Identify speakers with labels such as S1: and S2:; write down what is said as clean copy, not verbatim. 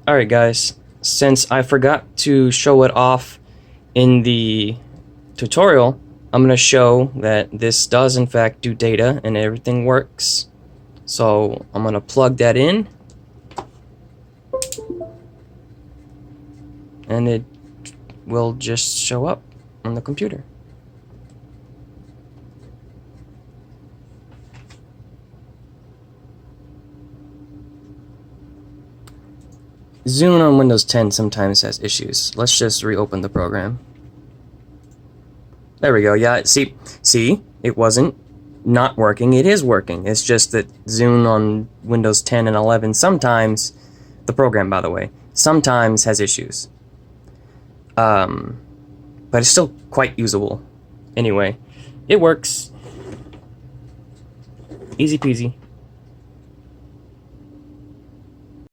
S1: Alright guys, since I forgot to show it off in the tutorial, I'm going to show that this does in fact do data and everything works. So I'm going to plug that in and it will just show up on the computer. Zune on Windows 10 sometimes has issues. Let's just reopen the program. There we go. Yeah, see, it wasn't not working. It is working. It's just that Zune on Windows 10 and 11 sometimes, the program by the way, sometimes has issues. But it's still quite usable. Anyway, it works. Easy peasy.